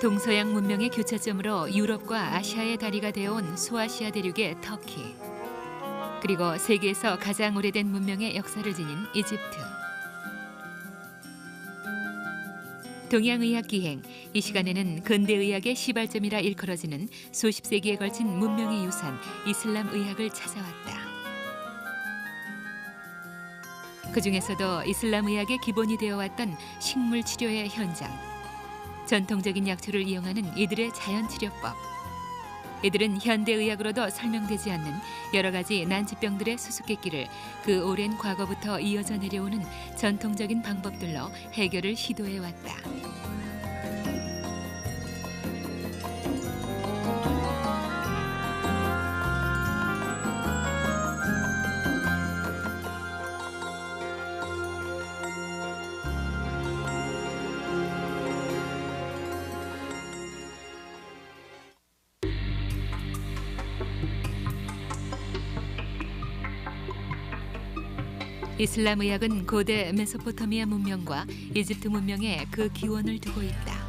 동서양 문명의 교차점으로 유럽과 아시아의 다리가 되어온 소아시아 대륙의 터키, 그리고 세계에서 가장 오래된 문명의 역사를 지닌 이집트. 동양의학 기행, 이 시간에는 근대의학의 시발점이라 일컬어지는 수십 세기에 걸친 문명의 유산 이슬람 의학을 찾아왔다. 그중에서도 이슬람 의학의 기본이 되어왔던 식물 치료의 현장, 전통적인 약초를 이용하는 이들의 자연치료법, 이들은 현대의학으로도 설명되지 않는 여러 가지 난치병들의 수수께끼를 그 오랜 과거부터 이어져 내려오는 전통적인 방법들로 해결을 시도해왔다. 이슬람 의학은 고대 메소포타미아 문명과 이집트 문명에 그 기원을 두고 있다.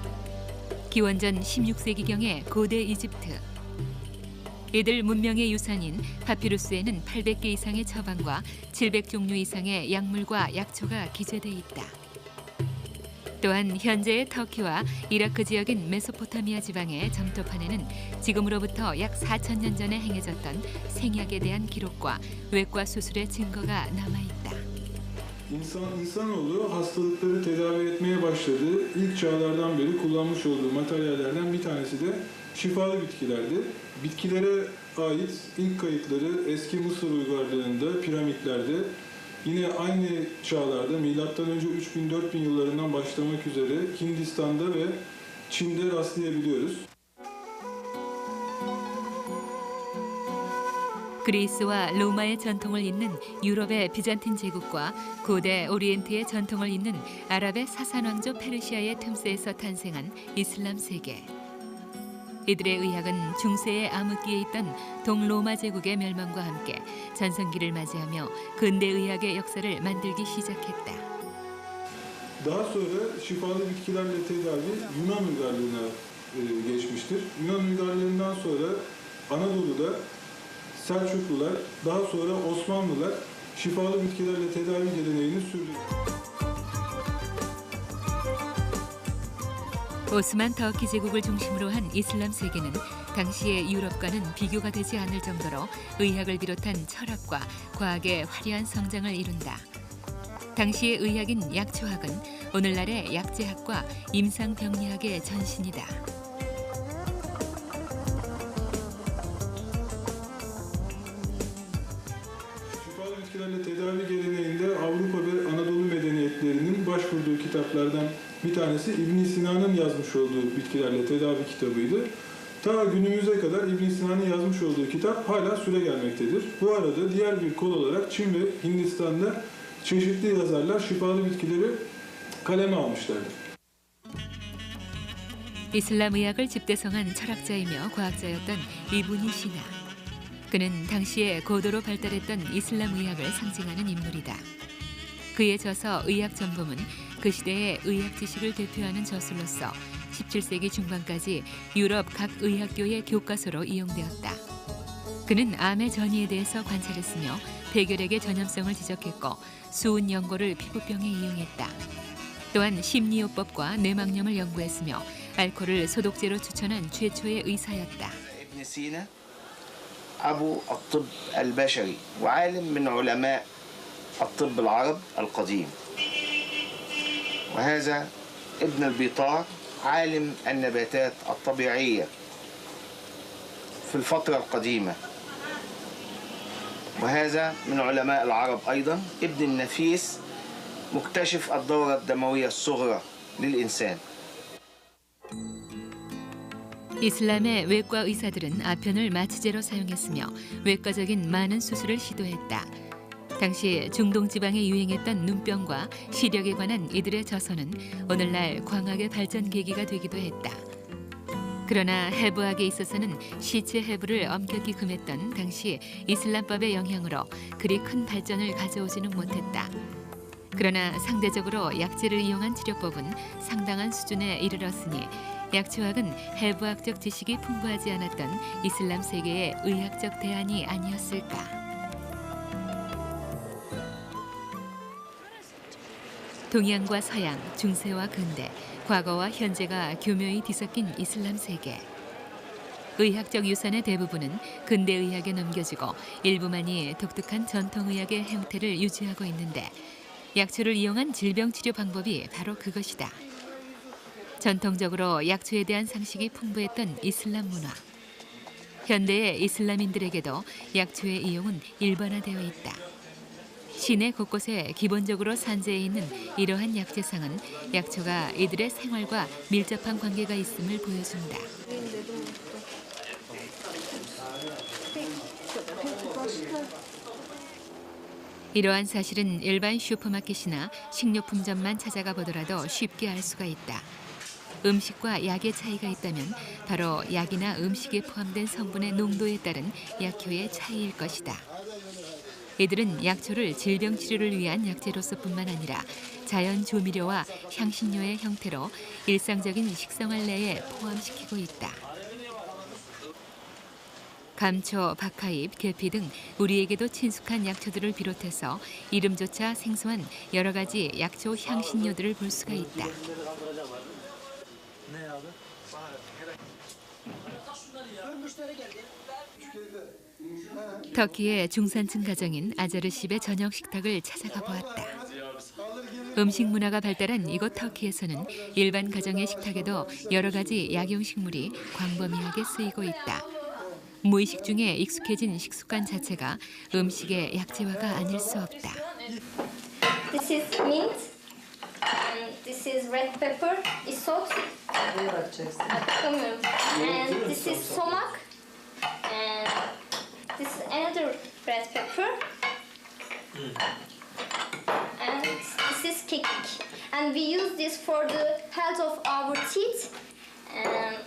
기원전 16세기경의 고대 이집트. 이들 문명의 유산인 파피루스에는 800개 이상의 처방과 700종류 이상의 약물과 약초가 기재돼 있다. 또한 현재의 터키와 이라크 지역인 메소포타미아 지방의 점토판에는 지금으로부터 약 4,000년 전에 행해졌던 생약에 대한 기록과 외과 수술의 증거가 남아있다. İnsanoğlu hastalıkları tedavi etmeye başladığı ilk çağlardan beri kullanmış olduğu materyallerden bir tanesi de şifalı bitkilerdi. Bitkilere ait ilk kayıtları eski Mısır uygarlığında, piramitlerde, yine aynı çağlarda M.Ö. 3000-4000 yıllarından başlamak üzere Hindistan'da ve Çin'de rastlayabiliyoruz. 그리스와 로마의 전통을 잇는 유럽의 비잔틴 제국과 고대 오리엔트의 전통을 잇는 아랍의 사산왕조 페르시아의 틈새에서 탄생한 이슬람 세계. 이들의 의학은 중세의 암흑기에 있던 동로마 제국의 멸망과 함께 전성기를 맞이하며 근대 의학의 역사를 만들기 시작했다. Daha sonra şifalı bitkilerle tedavi Yunan uygarlığına geçmiştir. Yunan uygarlığından sonra Anadolu'da Selçuklular, daha sonra Osmanlılar şifalı bitkilerle tedavi geleneğini sürdürdü. 오스만 터키 제국을 중심으로 한 이슬람 세계는 당시의 유럽과는 비교가 되지 않을 정도로 의학을 비롯한 철학과 과학의 화려한 성장을 이룬다. 당시의 의학인 약초학은 오늘날의 약재학과 임상병리학의 전신이다. Şifalı bitkilerle tedavi geleneğinde Avrupa ve Anadolu medeniyetlerinin başvurduğu kitaplardan bir tanesi İbn Sina'nın yazmış olduğu bitkilerle tedavi kitabıydı. Ta günümüze kadar İbn Sina'nın yazmış olduğu kitap hala süregelmektedir. Bu arada diğer bir kol olarak Çin ve Hindistan'da çeşitli yazarlar şifalı bitkileri kaleme almışlardır. 이슬람 의학을 집대성한 철학자이며 과학자였던 이브니 시나. 그는 당시에 고도로 발달했던 이슬람 의학을 상징하는 인물이다. 그의 저서 의학 전범은 그 시대의 의학 지식을 대표하는 저술로서 17세기 중반까지 유럽 각 의학교의 교과서로 이용되었다. 그는 암의 전이에 대해서 관찰했으며 백혈액의 전염성을 지적했고 수은 연고를 피부병에 이용했다. 또한 심리요법과 뇌망염을 연구했으며 알코올을 소독제로 추천한 최초의 의사였다. ابن سينا أبو الطب البشري وعالم من علماء الطب العرب القديم. وهذا ابن البيطار عالم النباتات الطبيعية في الفترة القديمة. وهذا من علماء العرب أيضا ابن النفيس مكتشف الدورة الدموية الصغرى للإنسان. 이슬람의 외과 의사들은 아편을 마취제로 사용했으며 외과적인 많은 수술을 시도했다. 당시 중동 지방에 유행했던 눈병과 시력에 관한 이들의 저서는 오늘날 광학의 발전 계기가 되기도 했다. 그러나 해부학에 있어서는 시체 해부를 엄격히 금했던 당시 이슬람법의 영향으로 그리 큰 발전을 가져오지는 못했다. 그러나 상대적으로 약재를 이용한 치료법은 상당한 수준에 이르렀으니 약초학은 해부학적 지식이 풍부하지 않았던 이슬람 세계의 의학적 대안이 아니었을까. 동양과 서양, 중세와 근대, 과거와 현재가 교묘히 뒤섞인 이슬람 세계. 의학적 유산의 대부분은 근대의학에 넘겨지고 일부만이 독특한 전통의학의 형태를 유지하고 있는데 약초를 이용한 질병 치료 방법이 바로 그것이다. 전통적으로 약초에 대한 상식이 풍부했던 이슬람 문화. 현대의 이슬람인들에게도 약초의 이용은 일반화되어 있다. 시내 곳곳에 기본적으로 산재해 있는 이러한 약재상은 약초가 이들의 생활과 밀접한 관계가 있음을 보여준다. 이러한 사실은 일반 슈퍼마켓이나 식료품점만 찾아가 보더라도 쉽게 알 수가 있다. 음식과 약의 차이가 있다면 바로 약이나 음식에 포함된 성분의 농도에 따른 약효의 차이일 것이다. 이들은 약초를 질병 치료를 위한 약재로서뿐만 아니라 자연 조미료와 향신료의 형태로 일상적인 식생활 내에 포함시키고 있다. 감초, 박하잎, 계피 등 우리에게도 친숙한 약초들을 비롯해서 이름조차 생소한 여러 가지 약초 향신료들을 볼 수가 있다. 터키의 중산층 가정인 아자르십의 저녁 식탁을 찾아가 보았다. 음식 문화가 발달한 이곳 터키에서는 일반 가정의 식탁에도 여러 가지 약용식물이 광범위하게 쓰이고 있다. 무의식 중에 익숙해진 식습관 자체가 음식의 약재화가 아닐 수 없다. This is mint, and this is red pepper, isot, and this is somak, and this is another red pepper, and this is kekik. And we use this for the health of our teeth, and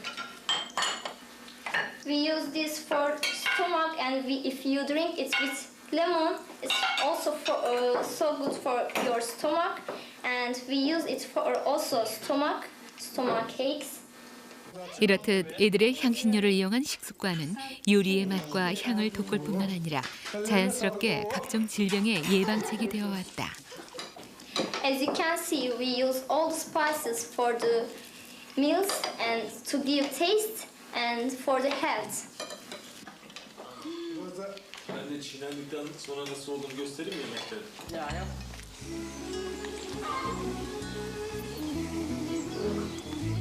we use this for stomach, and if you drink it with lemon, it's also so good for your stomach, and we use it for also stomach aches. 이렇듯 이들의 향신료를 이용한 식습관은 요리의 맛과 향을 돋굴 뿐만 아니라 자연스럽게 각종 질병의 예방책이 되어 왔다. As you can see, we use all the spices for the meals and to give taste and for the health. Ben de çiğnendikten sonra nasıl olduğunu göstereyim mi yemekleri?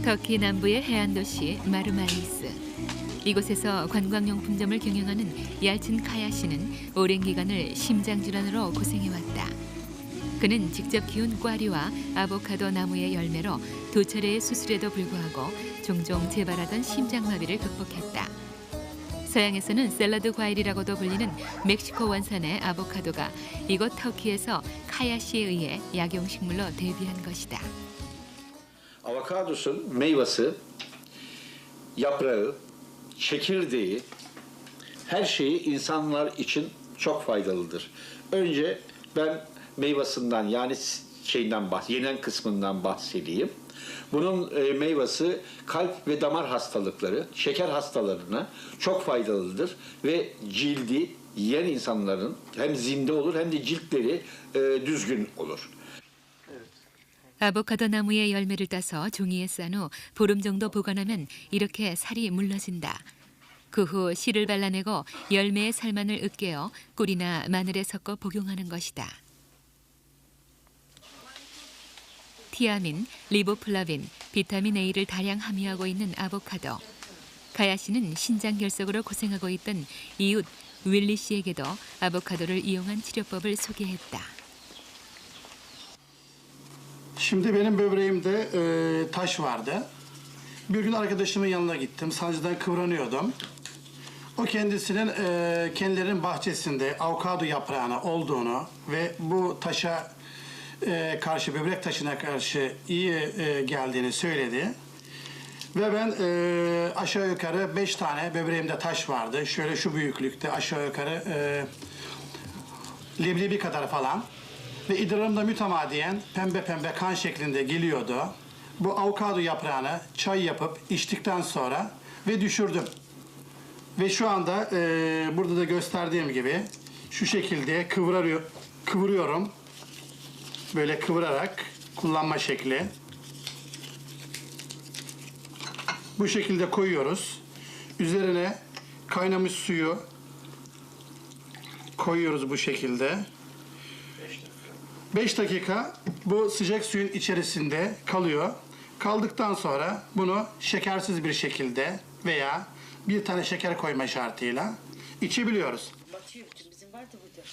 터키 남부의 해안 도시 마르마리스. 이곳에서 관광용품점을 경영하는 얄친 카야 씨는 오랜 기간을 심장 질환으로 고생해왔다. 그는 직접 키운 꽈리와 아보카도 나무의 열매로 2차례의 수술에도 불구하고 종종 재발하던 심장마비를 극복했다. 서양에서는 샐러드 과일이라고도 불리는 멕시코 원산의 아보카도가 이곳 터키에서 카야 씨에 의해 약용식물로 데뷔한 것이다. Avokadosun meyvesi, yaprağı, çekirdeği, her şeyi insanlar için çok faydalıdır. Önce ben meyvasından yani yenen kısmından bahsedeyim. Bunun meyvesi kalp ve damar hastalıkları, şeker hastalarına çok faydalıdır ve cildi yiyen insanların hem zinde olur hem de ciltleri düzgün olur. 아보카도 나무의 열매를 따서 종이에 싼 후 보름 정도 보관하면 이렇게 살이 물러진다. 그 후 씨를 발라내고 열매의 살만을 으깨어 꿀이나 마늘에 섞어 복용하는 것이다. 티아민, 리보플라빈, 비타민 A를 다량 함유하고 있는 아보카도. 가야 씨는 신장 결석으로 고생하고 있던 이웃 윌리 씨에게도 아보카도를 이용한 치료법을 소개했다. Şimdi benim böbreğimde taş vardı. Bir gün arkadaşımın yanına gittim. Sancıdan kıvranıyordum. O kendisinin kendilerinin bahçesinde avokado yaprağına olduğunu ve bu taşa karşı, böbrek taşına karşı iyi geldiğini söyledi. Ve ben aşağı yukarı 5 tane böbreğimde taş vardı. Şöyle şu büyüklükte aşağı yukarı leblebi kadar falan. Ve idrarımda mütemadiyen pembe pembe kan şeklinde geliyordu. bu avokado yaprağını çay yapıp içtikten sonra ve düşürdüm. Ve şu anda burada da gösterdiğim gibi şu şekilde kıvırıyorum. Böyle kıvırarak kullanma şekli. Bu şekilde koyuyoruz. Üzerine kaynamış suyu koyuyoruz bu şekilde. 5 dakika bu sıcak suyun içerisinde kalıyor. Kaldıktan sonra bunu şekersiz bir şekilde veya bir tane şeker koyma şartıyla içebiliyoruz.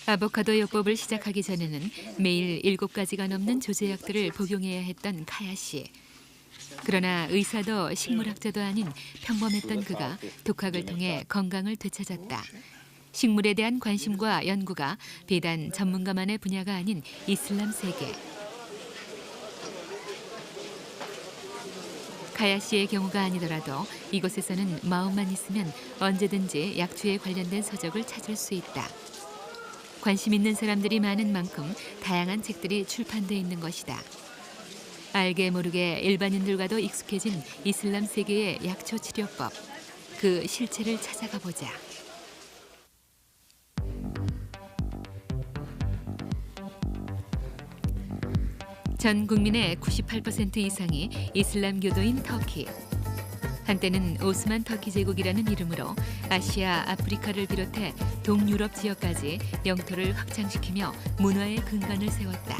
아보카도 요법을 시작하기 전에는 매일 7가지가 넘는 조제약들을 복용해야 했던 카야 씨. 그러나 의사도 식물학자도 아닌 평범했던 그가 독학을 통해 건강을 되찾았다. 식물에 대한 관심과 연구가 비단 전문가만의 분야가 아닌 이슬람 세계. 카야 씨의 경우가 아니더라도 이곳에서는 마음만 있으면 언제든지 약초에 관련된 서적을 찾을 수 있다. 관심 있는 사람들이 많은 만큼 다양한 책들이 출판돼 있는 것이다. 알게 모르게 일반인들과도 익숙해진 이슬람 세계의 약초 치료법. 그 실체를 찾아가 보자. 전 국민의 98% 이상이 이슬람교도인 터키. 한때는 오스만 터키 제국이라는 이름으로 아시아, 아프리카를 비롯해 동유럽 지역까지 영토를 확장시키며 문화의 근간을 세웠다.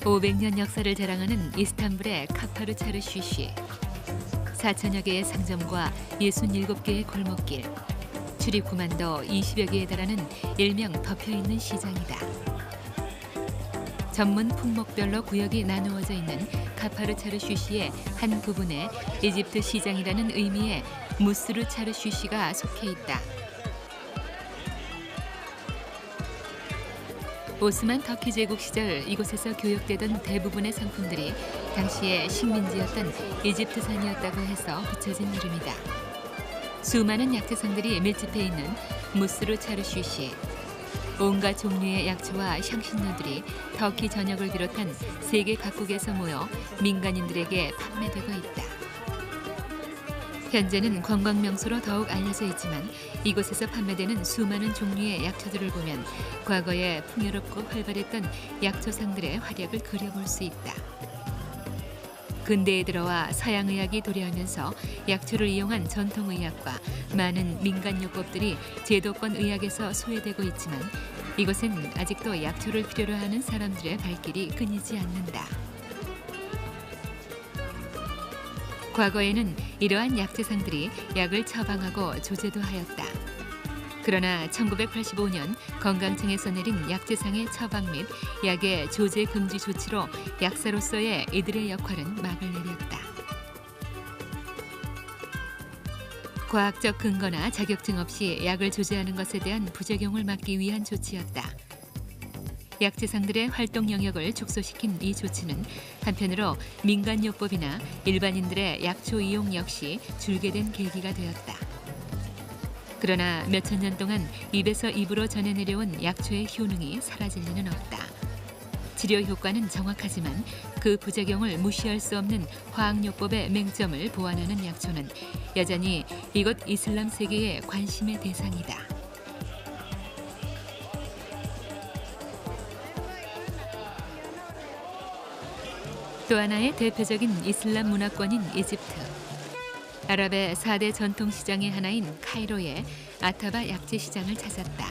500년 역사를 자랑하는 이스탄불의 카파르 차르쉬시. 4천여 개의 상점과 67개의 골목길, 출입구만도 20여 개에 달하는 일명 덮여있는 시장이다. 전문 품목별로 구역이 나누어져 있는 카파르 차르쉬시의 한 부분에 이집트 시장이라는 의미의 무스르 차르쉬시가 속해 있다. 오스만 터키 제국 시절 이곳에서 교역되던 대부분의 상품들이 당시의 식민지였던 이집트산이었다고 해서 붙여진 이름이다. 수많은 약재상들이 밀집해 있는 무스르 차르쉬시. 온갖 종류의 약초와 향신료들이 터키 전역을 비롯한 세계 각국에서 모여 민간인들에게 판매되고 있다. 현재는 관광명소로 더욱 알려져 있지만 이곳에서 판매되는 수많은 종류의 약초들을 보면 과거에 풍요롭고 활발했던 약초상들의 활약을 그려볼 수 있다. 근대에 들어와 서양의학이 도래하면서 약초를 이용한 전통의학과 많은 민간요법들이 제도권 의학에서 소외되고 있지만 이곳은 아직도 약초를 필요로 하는 사람들의 발길이 끊이지 않는다. 과거에는 이러한 약재상들이 약을 처방하고 조제도 하였다. 그러나 1985년 건강청에서 내린 약재상의 처방 및 약의 조제 금지 조치로 약사로서의 이들의 역할은 막을 내렸다. 과학적 근거나 자격증 없이 약을 조제하는 것에 대한 부작용을 막기 위한 조치였다. 약재상들의 활동 영역을 축소시킨 이 조치는 한편으로 민간요법이나 일반인들의 약초 이용 역시 줄게 된 계기가 되었다. 그러나 몇천 년 동안 입에서 입으로 전해 내려온 약초의 효능이 사라질 리는 없다. 치료 효과는 정확하지만 그 부작용을 무시할 수 없는 화학요법의 맹점을 보완하는 약초는 여전히 이곳 이슬람 세계의 관심의 대상이다. 또 하나의 대표적인 이슬람 문화권인 이집트. 아랍의 4대 전통시장의 하나인 카이로의 아타바 약재시장을 찾았다.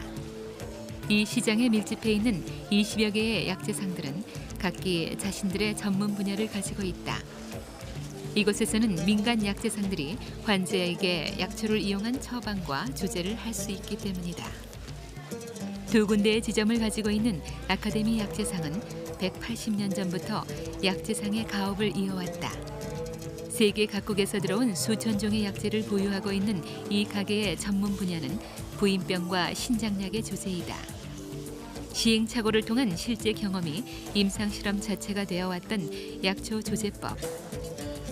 이 시장에 밀집해 있는 20여 개의 약재상들은 각기 자신들의 전문 분야를 가지고 있다. 이곳에서는 민간 약재상들이 환자에게 약초를 이용한 처방과 조제를 할 수 있기 때문이다. 두 군데의 지점을 가지고 있는 아카데미 약재상은 180년 전부터 약재상의 가업을 이어왔다. 세계 각국에서 들어온 수천 종의 약재를 보유하고 있는 이 가게의 전문 분야는 부인병과 신장약의 조제이다. 시행착오를 통한 실제 경험이 임상실험 자체가 되어왔던 약초 조제법.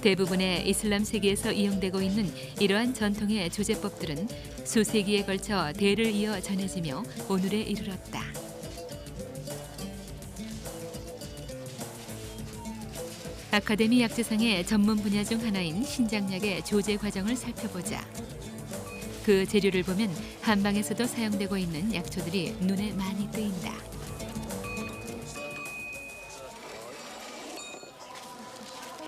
대부분의 이슬람 세계에서 이용되고 있는 이러한 전통의 조제법들은 수세기에 걸쳐 대를 이어 전해지며 오늘에 이르렀다. 아카데미 약재상의 전문 분야 중 하나인 신장약의 조제 과정을 살펴보자. 그 재료를 보면 한방에서도 사용되고 있는 약초들이 눈에 많이 뜨인다.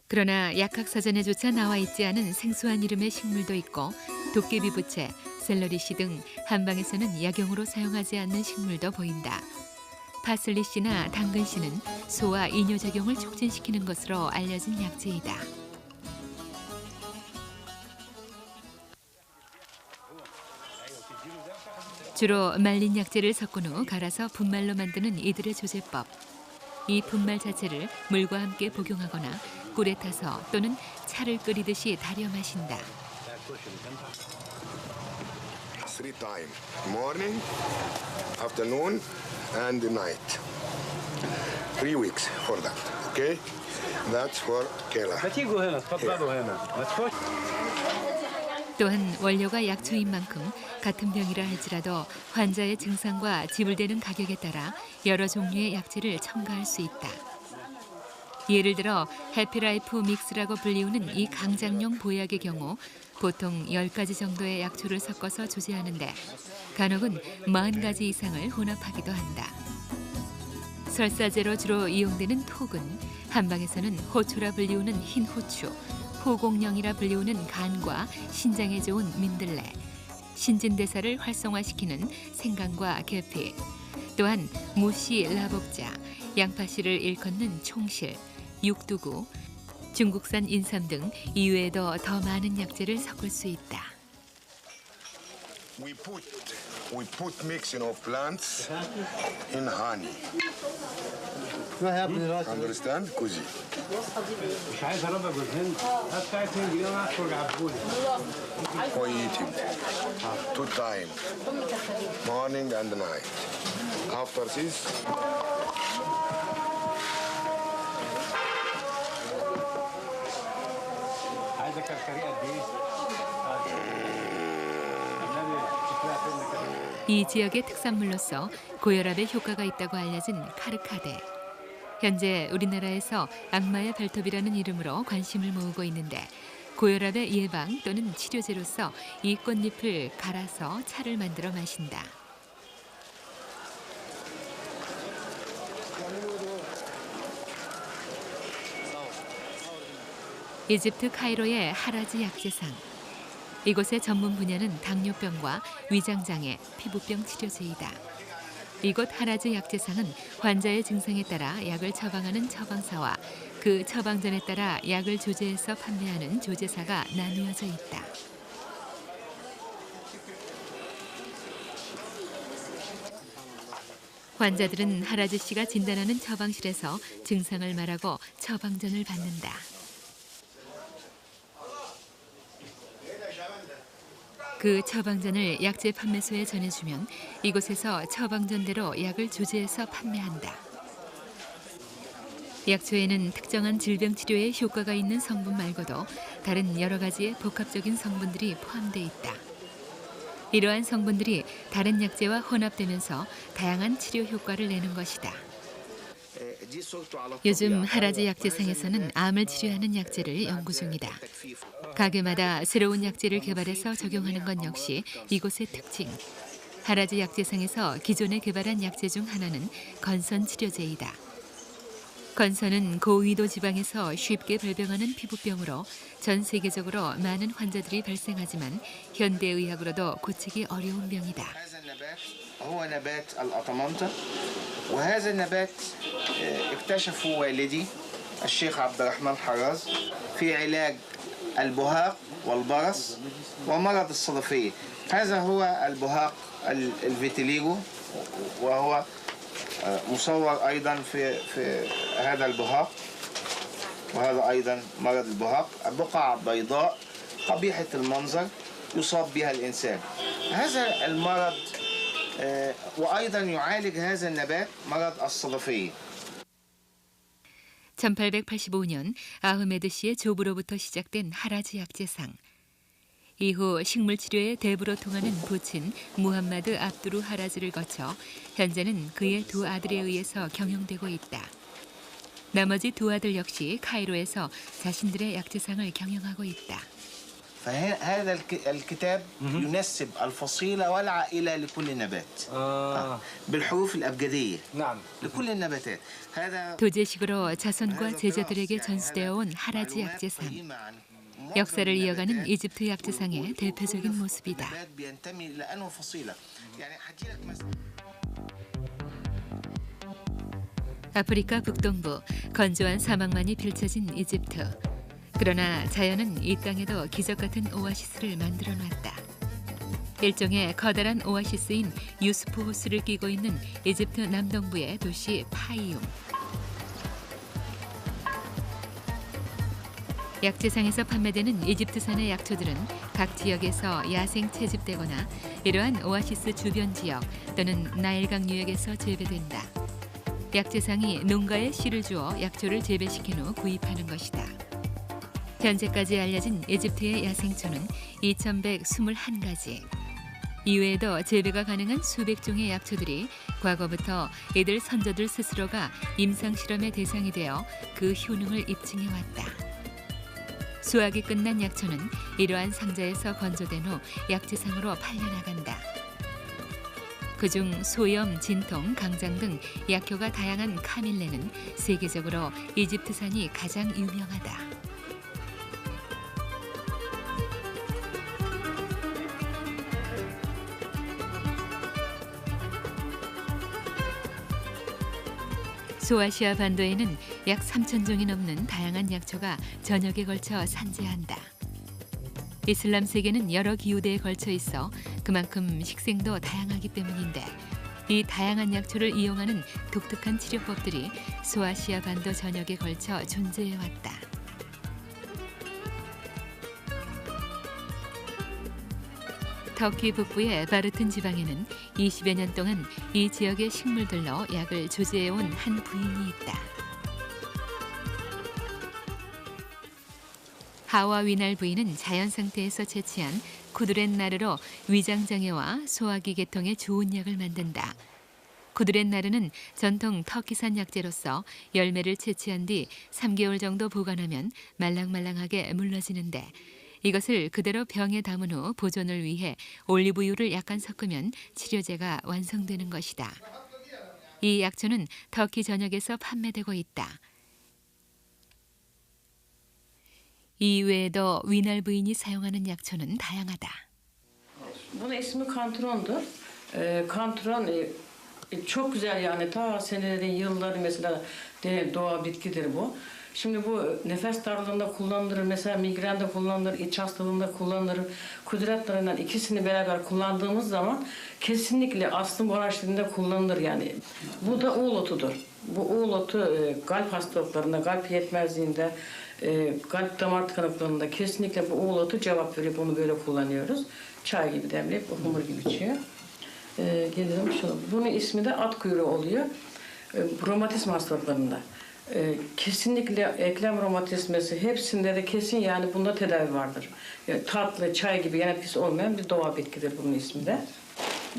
그러나 약학사전에조차 나와 있지 않은 생소한 이름의 식물도 있고 도깨비 부채, 샐러리씨 등 한방에서는 약용으로 사용하지 않는 식물도 보인다. 파슬리씨나 당근씨는 소화 이뇨작용을 촉진시키는 것으로 알려진 약재이다. 주로 말린 약재를 섞은 후 갈아서 분말로 만드는 이들의 조제법. 이 분말 자체를 물과 함께 복용하거나 꿀에 타서 또는 차를 끓이듯이 달여 마신다. 3 times, morning, afternoon, and night. 3 weeks for that, okay? That's for Kela. 또한 원료가 약초인 만큼 같은 병이라 할지라도 환자의 증상과 지불되는 가격에 따라 여러 종류의 약재를 첨가할 수 있다. 예를 들어 해피라이프 믹스라고 불리우는 이 강장용 보약의 경우 보통 10가지 정도의 약초를 섞어서 조제하는데 간혹은 40가지 이상을 혼합하기도 한다. 설사제로 주로 이용되는 톡은 한방에서는 호초라 불리우는 흰 호추, 호공령이라 불리우는 간과 신장에 좋은 민들레, 신진대사를 활성화시키는 생강과 계피, 또한 무씨 라복자, 양파씨를 일컫는 총실, 육두구, 중국산 인삼 등 이외에도 더 많은 약재를 섞을 수 있다. We put mixing of plants in honey. Understand, Kuzi? For eating 2 times, morning and night. After this, 이 지역의 특산물로서 고혈압에 효과가 있다고 알려진 카르카데. 현재 우리나라에서 악마의 발톱이라는 이름으로 관심을 모으고 있는데 고혈압의 예방 또는 치료제로서 이 꽃잎을 갈아서 차를 만들어 마신다. 이집트 카이로의 하라지 약재상. 이곳의 전문 분야는 당뇨병과 위장장애, 피부병 치료제이다. 이곳 하라지 약재상은 환자의 증상에 따라 약을 처방하는 처방사와 그 처방전에 따라 약을 조제해서 판매하는 조제사가 나뉘어져 있다. 환자들은 하라지 씨가 진단하는 처방실에서 증상을 말하고 처방전을 받는다. 그 처방전을 약재 판매소에 전해주면 이곳에서 처방전대로 약을 조제해서 판매한다. 약초에는 특정한 질병 치료에 효과가 있는 성분 말고도 다른 여러 가지의 복합적인 성분들이 포함되어 있다. 이러한 성분들이 다른 약재와 혼합되면서 다양한 치료 효과를 내는 것이다. 요즘 하라지 약재상에서는 암을 치료하는 약재를 연구 중이다. 가게마다 새로운 약재를 개발해서 적용하는 건 역시 이곳의 특징. 하라지 약재상에서 기존에 개발한 약재 중 하나는 건선 치료제이다. 건선은 고위도 지방에서 쉽게 발병하는 피부병으로 전 세계적으로 많은 환자들이 발생하지만 현대의학으로도 고치기 어려운 병이다. هو نبات الأطمنطة وهذا النبات اكتشفه والدي الشيخ عبد الرحمن حراز في علاج البهاق والبرص ومرض الصدفية. هذا هو البهاق الفيتيليجو وهو مصور أيضا في هذا البهاق وهذا أيضا مرض البهاق بقع بيضاء قبيحة المنظر يصاب بها الإنسان. هذا المرض وأيضا يعالج هذا النبات مرض الصدفية. 1885년 아흐메드 씨의 조부로부터 시작된 하라지 약재상. 이후 식물 치료의 대부로 통하는 부친 무함마드 압두루 하라지를 거쳐 현재는 그의 2 아들에 의해서 경영되고 있다. 나머지 두 아들 역시 카이로에서 자신들의 약재상을 경영하고 있다. فهذا الكتاب ينسب الفصيلة والعائلة لكل نبات بالحروف الأبجدية نعم. لكل النباتات. هذا 도제식으로 자손과 제자들에게 전수되어 온 하라지 약재상. 역사를 이어가는 이집트 약재상의 대표적인 모습이다. نبات بينتمي إلى أنه فصيلة. يعني هديلك مثلا. 아프리카 북동부 건조한 사막만이 펼쳐진 이집트. 그러나 자연은 이 땅에도 기적 같은 오아시스를 만들어 놨다. 일종의 커다란 오아시스인 유스프 호수를 끼고 있는 이집트 남동부의 도시 파이움. 약재상에서 판매되는 이집트산의 약초들은 각 지역에서 야생 채집되거나 이러한 오아시스 주변 지역 또는 나일강 유역에서 재배된다. 약재상이 농가에 씨를 주어 약초를 재배시킨 후 구입하는 것이다. 현재까지 알려진 이집트의 야생초는 2121가지. 이외에도 재배가 가능한 수백 종의 약초들이 과거부터 이들 선조들 스스로가 임상실험의 대상이 되어 그 효능을 입증해왔다. 수확이 끝난 약초는 이러한 상자에서 건조된 후 약재상으로 팔려나간다. 그중 소염, 진통, 강장 등 약효가 다양한 카밀레는 세계적으로 이집트산이 가장 유명하다. 소아시아 반도에는 약 3,000종이 넘는 다양한 약초가 전역에 걸쳐 산재한다. 이슬람 세계는 여러 기후대에 걸쳐 있어 그만큼 식생도 다양하기 때문인데 이 다양한 약초를 이용하는 독특한 치료법들이 소아시아 반도 전역에 걸쳐 존재해왔다. 터키 북부의 바르튼 지방에는 20여 년 동안 이 지역의 식물들로 약을 조제해온 한 부인이 있다. 하와 위날 부인은 자연 상태에서 채취한 쿠드렛나르로 위장장애와 소화기 계통에 좋은 약을 만든다. 쿠드렛나르는 전통 터키산 약재로서 열매를 채취한 뒤 3개월 정도 보관하면 말랑말랑하게 물러지는데 이것을 그대로 병에 담은 후 보존을 위해 올리브유를 약간 섞으면 치료제가 완성되는 것이다. 이 약초는 터키 전역에서 판매되고 있다. 이 외에도 위날 부인이 사용하는 약초는 다양하다. Bunun ismi kantrondur. Kantron çok güzel yani ta senelerin yılları mesela doğa bitkidir bu. Şimdi bu nefes darlığında kullanılır, mesela migrende kullanılır, iç hastalığında kullanılır. Kudretlerinden ikisini beraber kullandığımız zaman kesinlikle astım araştırında kullanılır yani. Bu da oğul otudur. Bu oğul otu kalp hastalıklarında, kalp yetmezliğinde, kalp damar tıkanıklığında kesinlikle bu oğul otu cevap veriyor. Bunu böyle kullanıyoruz. Çay gibi demleyip humur gibi içiyor. Gelelim şunu. Bunun ismi de at kuyruğu oluyor. Romatizma hastalıklarında. Kesinlikle eklem romatizması hepsinde de kesin yani bunda tedavi vardır. Yani tatlı, çay gibi yan etkisi olmayan bir doğa bitkidir bunun ismi de.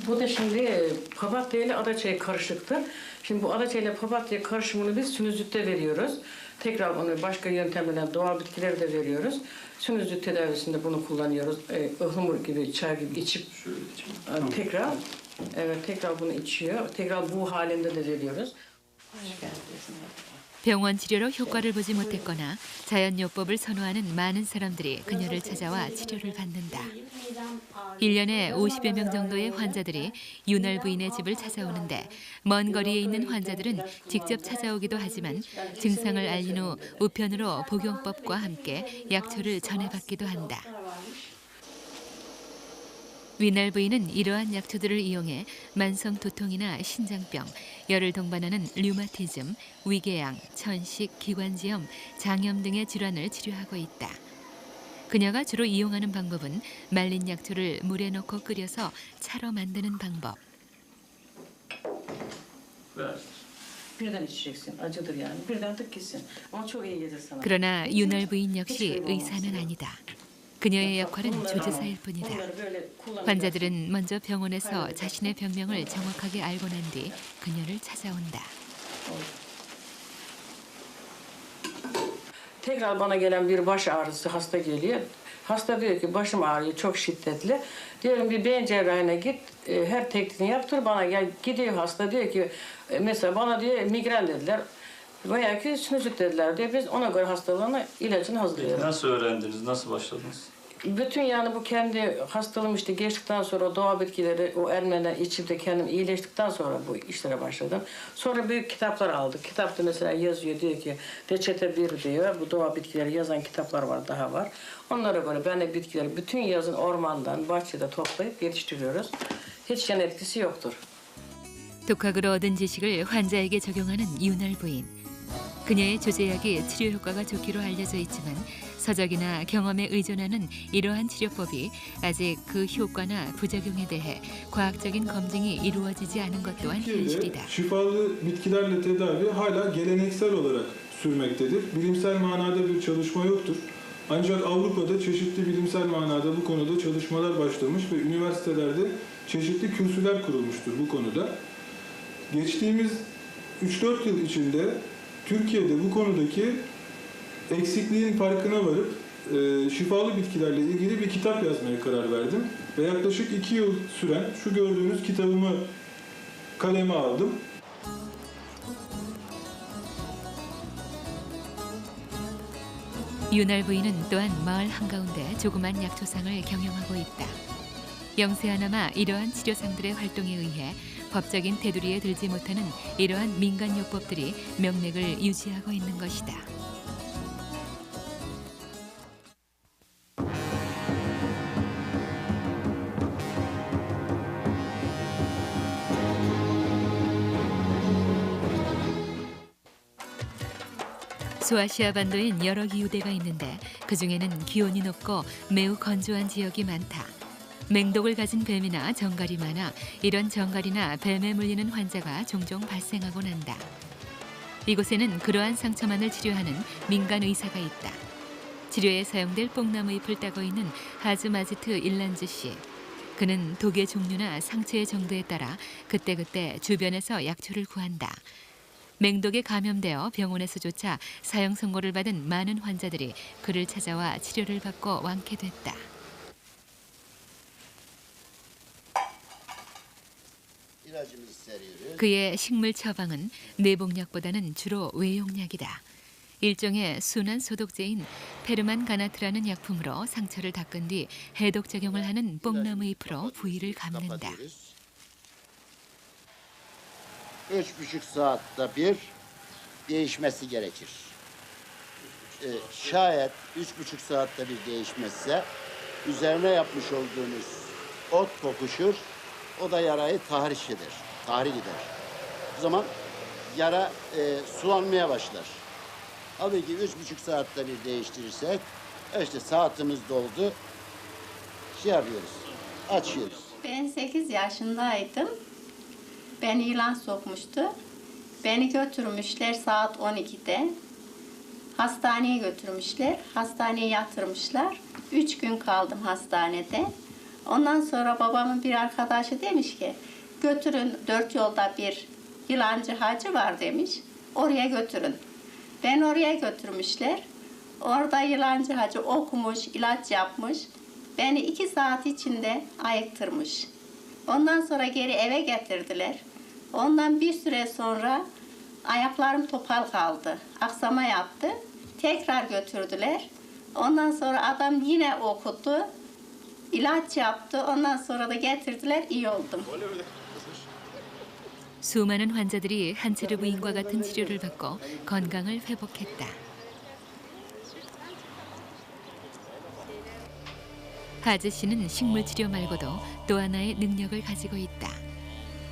Bu da şimdi papatya ile adaçayı karışıktır. Şimdi bu adaçayı ile papatya karışımını biz sinüzitte veriyoruz. Tekrar onu başka yöntemlerle doğal bitkileri de veriyoruz. Sinüzit tedavisinde bunu kullanıyoruz. Ihlamur gibi, çay gibi içip tekrar tekrar bunu içiyor. Tekrar bu halinde de veriyoruz. 병원 치료로 효과를 보지 못했거나 자연요법을 선호하는 많은 사람들이 그녀를 찾아와 치료를 받는다. 1년에 50여 명 정도의 환자들이 윤월 부인의 집을 찾아오는데 먼 거리에 있는 환자들은 직접 찾아오기도 하지만 증상을 알린 후 우편으로 복용법과 함께 약초를 전해받기도 한다. 위날 부인은 이러한 약초들을 이용해 만성 두통이나 신장병, 열을 동반하는 류마티즘, 위궤양, 천식, 기관지염, 장염 등의 질환을 치료하고 있다. 그녀가 주로 이용하는 방법은 말린 약초를 물에 넣고 끓여서 차로 만드는 방법. Birden içeceksin. Acıdır yani. Birden tık gitsin. Ama çok iyi gelir sana. 그러나 윤월 부인 역시 의사는 아니다. 그녀의 역할은 조제사일 뿐이다. 환자들은 먼저 병원에서 자신의 병명을 정확하게 알고 난 뒤 그녀를 찾아온다. tekrar bana gelen bir baş ağrısı hasta geliyor. Hasta diyor ki başım ağrıyor çok şiddetli. Diyorum bir beyin cerrahine git, her tekniğini yaptır bana gel. Gidiyor hasta diyor ki mesela bana diyor migren dediler. Veya ki sinüzit dediler diye biz ona göre hastalığına ilacını hazırlıyoruz. Nasıl öğrendiniz? Nasıl başladınız? Bütün yani bu kendi hastalığım işte geçtikten sonra doğa bitkileri o elmeden içip de kendim iyileştikten sonra bu işlere başladım. Sonra büyük kitaplar aldık. Kitapta mesela yazıyor diyor ki reçete 1 diyor. Bu doğa bitkileri yazan kitaplar var daha var. Onlara göre ben de bitkileri bütün yazın ormandan bahçede toplayıp yetiştiriyoruz. Hiç yan etkisi yoktur. 독학으로 얻은 지식을 환자에게 적용하는 윤활 부인. 그녀의 조제약이 치료 효과가 좋기로 알려져 있지만 서적이나 경험에 의존하는 이러한 치료법이 아직 그 효과나 부작용에 대해 과학적인 검증이 이루어지지 않은 것 또한 현실이다. Şifalı bitkilerle tedavi hala geleneksel olarak sürmektedir. Bilimsel manada bir çalışma yoktur. Ancak Avrupa'da çeşitli bilimsel manada bu konuda çalışmalar başlamış ve üniversitelerde çeşitli kürsüler kurulmuştur bu konuda. Geçtiğimiz 3-4 yıl içinde Türkiye'de bu konudaki eksikliğin farkına varıp şifalı bitkilerle ilgili bir kitap yazmaya karar verdim. Ve yaklaşık 2 yıl süren şu gördüğünüz kitabımı kaleme aldım. 윤활 부인은 또한 마을 한가운데 조그만 약초상을 경영하고 있다. 영세하나마 이러한 치료상들의 활동에 의해 법적인 테두리에 들지 못하는 이러한 민간요법들이 명맥을 유지하고 있는 것이다. 소아시아 반도엔 여러 기후대가 있는데 그중에는 기온이 높고 매우 건조한 지역이 많다. 맹독을 가진 뱀이나 정갈이 많아 이런 정갈이나 뱀에 물리는 환자가 종종 발생하곤 한다. 이곳에는 그러한 상처만을 치료하는 민간 의사가 있다. 치료에 사용될 뽕나무 잎을 따고 있는 하즈마지트 일란즈 씨. 그는 독의 종류나 상처의 정도에 따라 그때그때 주변에서 약초를 구한다. 맹독에 감염되어 병원에서조차 사형 선고를 받은 많은 환자들이 그를 찾아와 치료를 받고 완쾌됐다. 그의 식물 처방은 내복약보다는 주로 외용약이다. 일종의 순한 소독제인 페르만 가나트라는 약품으로 상처를 닦은 뒤 해독 작용을 하는 뽕나무 잎으로 부위를 감는다. 3,5 saatte bir değişmesi gerekir. Şayet 3,5 saatte bir değişmezse üzerine yapmış olduğunuz ot kokuşur, o da yarayı tahriş eder, tahrik eder. O zaman yara sulanmaya başlar. Tabii ki 3,5 saatte bir değiştirirsek, işte saatimiz doldu, şey yapıyoruz, açıyoruz. Ben 8 yaşındaydım. Beni yılan sokmuştu. Beni götürmüşler saat 12'de. Hastaneye götürmüşler. Hastaneye yatırmışlar. 3 gün kaldım hastanede. Ondan sonra babamın bir arkadaşı demiş ki götürün 4 yolda bir yılancı hacı var demiş. Oraya götürün. Ben oraya götürmüşler. Orada yılancı hacı okumuş, ilaç yapmış. Beni 2 saat içinde ayıktırmış. Ondan sonra geri eve getirdiler. Ondan bir süre sonra ayaklarım topal kaldı. Aksama yaptı. Tekrar götürdüler. Ondan sonra adam yine okudu. İlaç yaptı. Ondan sonra da getirdiler. İyi oldum. 수많은 환자들이 한체르 부인과 같은 치료를 받고 건강을 회복했다. 하즈 씨는 식물 치료 말고도 또 하나의 능력을 가지고 있다.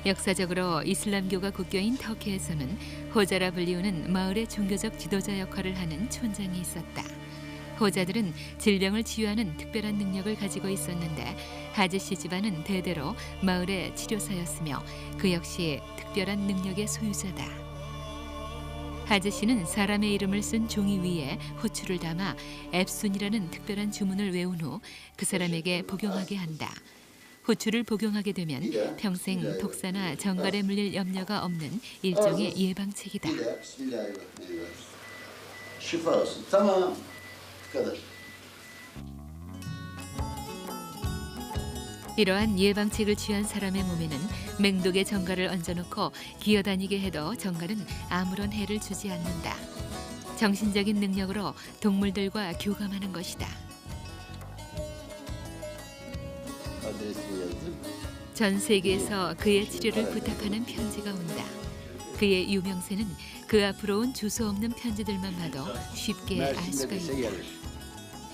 역사적으로 이슬람교가 국교인 터키에서는 호자라 불리우는 마을의 종교적 지도자 역할을 하는 촌장이 있었다. 호자들은 질병을 치유하는 특별한 능력을 가지고 있었는데 하즈 씨 집안은 대대로 마을의 치료사였으며 그 역시 특별한 능력의 소유자다. 하즈 씨는 사람의 이름을 쓴 종이 위에 후추를 담아 앱순이라는 특별한 주문을 외운 후 그 사람에게 복용하게 한다. 후추를 복용하게 되면 평생 독사나 정갈에 물릴 염려가 없는 일종의 예방책이다. Şifa olsun. Tamam. Bu kadar. 이러한 예방책을 취한 사람의 몸에는 맹독의 정갈을 얹어놓고 기어다니게 해도 정갈은 아무런 해를 주지 않는다. 정신적인 능력으로 동물들과 교감하는 것이다. Adresini yazdım. 전 세계에서 그의 치료를 부탁하는 편지가 온다. 그의 유명세는 그 앞으로 온 주소 없는 편지들만 봐도 쉽게 알 수가 Mersin'de dese 있다. gelir.